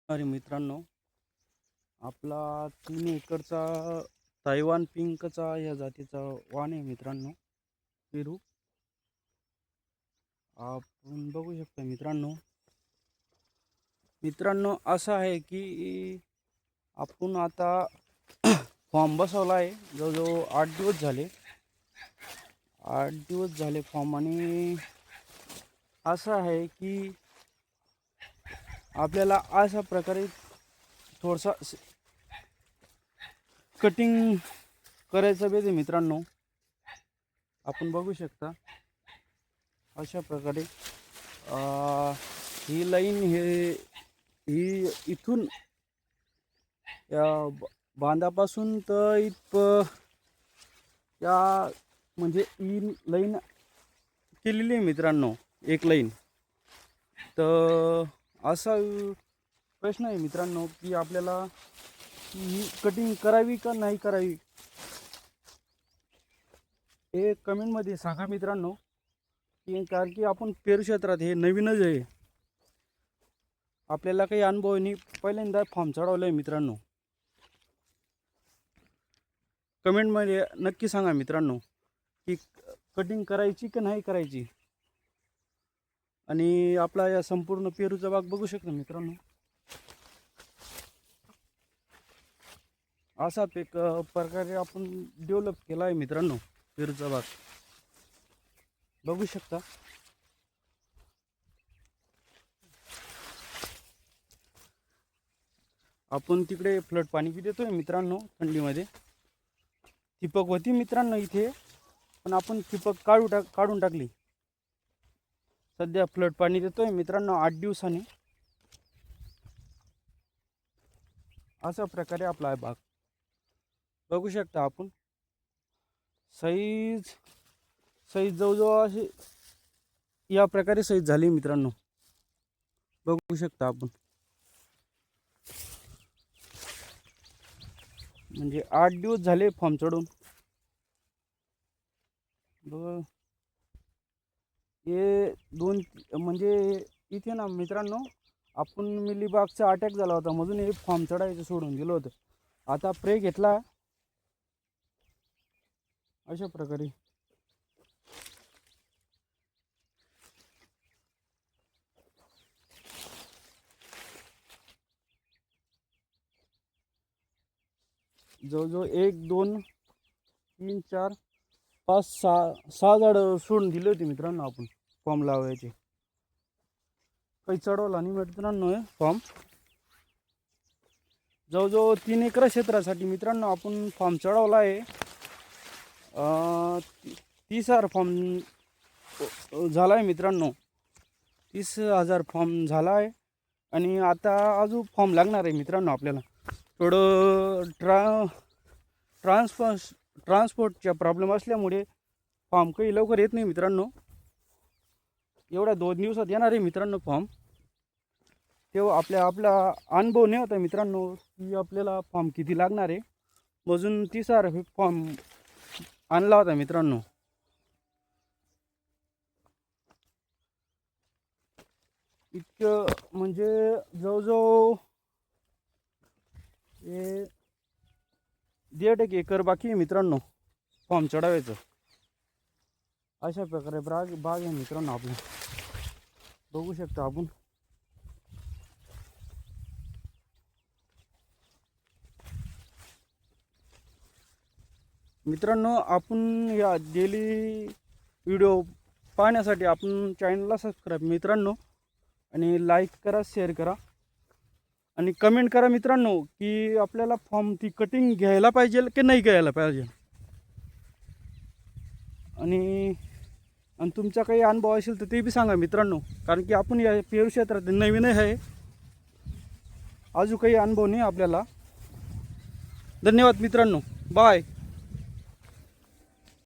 अरे मित्रांनो, आपला 3 एकरचा तैवान पिंकचा या जातीचा वाण आहे मित्रांनो. पेरू आपण बघू शकता मित्रांनो. मित्रांनो असं आहे की आपण आता फॉर्म बसवला आहे. जवळजवळ 8 दिवस झाले. 8 दिवस झाले फॉर्म. आणि असं आहे की आपल्याला अशा प्रकारे थोडासा कटिंग करायचं बेस आहे मित्रांनो. आपण बघू शकता अशा प्रकारे ही लाईन ही इथून या बांधापासून तर या म्हणजे ही लाईन केलेली आहे मित्रांनो, एक लाईन. तर असा प्रश्न आहे मित्रांनो की आपल्याला ही कटिंग करावी का नाही करावी, हे कमेंटमध्ये सांगा मित्रांनो. कारण की आपण पेरू क्षेत्रात हे नवीनच आहे, आपल्याला काही अनुभव नाही. पहिल्यांदा फॉर्म चढवला आहे मित्रांनो. कमेंटमध्ये नक्की सांगा मित्रांनो की कटिंग करायची की नाही करायची. आणि आपला या संपूर्ण पेरूचा बाग बघू शकता मित्रांनो. असा एक प्रकारे आपण डेव्हलप केला आहे मित्रांनो पेरूचा बाग, बघू शकता. आपण तिकडे फ्लड पाणी बी देतोय मित्रांनो थंडीमध्ये. ठिबक होती मित्रांनो इथे, पण आपण ठिबक काढून टाकली. सध्या फ्लड पाणी देतोय मित्रांनो 8 दिवसांनी. अशा प्रकारे आपला बाग बघू शकता आपण. साईज जवळजवळ अशी या प्रकारे साईज झाली मित्रांनो, बघू शकता आपण. म्हणजे 8 दिवस झाले फॉर्म चढून. हे दोन म्हणजे इथे ना मित्रांनो, आपण मिलीबागचा अटॅक झाला होता म्हणून हे फॉर्म चढायचं सोडून दिलं होतं. आता प्रे घेतला अशा प्रकारे. जवळजवळ 1 2 3 4 5 6 झाडं सोडून दिले होते मित्रांनो आपण फॉर्म लावायचे. काही चढवला नाही मित्रांनो फॉर्म. जवळजवळ 3 एकर क्षेत्रासाठी मित्रांनो आपण फॉर्म चढवला आहे. 30,000 फॉर्म झाला आहे मित्रांनो. 30,000 फॉर्म झाला आहे. आणि आता अजून फॉर्म लागणार आहे मित्रांनो आपल्याला. थोडं ट्रान्सपोर्टच्या प्रॉब्लेम असल्यामुळे फॉर्म काही लवकर येत नाही मित्रांनो. एवढ्या 2 दिवसात येणार आहे मित्रांनो फॉर्म. तेव्हा आपला अनुभव नाही होता मित्रांनो की आपल्याला फॉर्म किती लागणार आहे. अजून 30,000 फॉर्म आणला होता मित्रांनो. इतकं म्हणजे जवळजवळ हे 1.5 एकर बाकी आहे मित्रांनो फॉर्म चढवायचं. अशा प्रकारे बाग आहे मित्रांनो आपलं, बघू शकता आपण. मित्रांनो आपण या डेली व्हिडिओ पाहण्यासाठी आपण चॅनलला सबस्क्राईब मित्रांनो, आणि लाईक करा, शेअर करा, आणि कमेंट करा मित्रांनो की आपल्याला फॉर्म ती कटिंग घ्यायला पाहिजे की नाही घ्यायला पाहिजे. आणि तुमचा काही अनुभव असेल तर ते बी सांगा मित्रांनो. कारण की आपण या पेरू क्षेत्रात नवीन आहे, अजून काही अनुभव नाही आपल्याला. धन्यवाद मित्रांनो, बाय.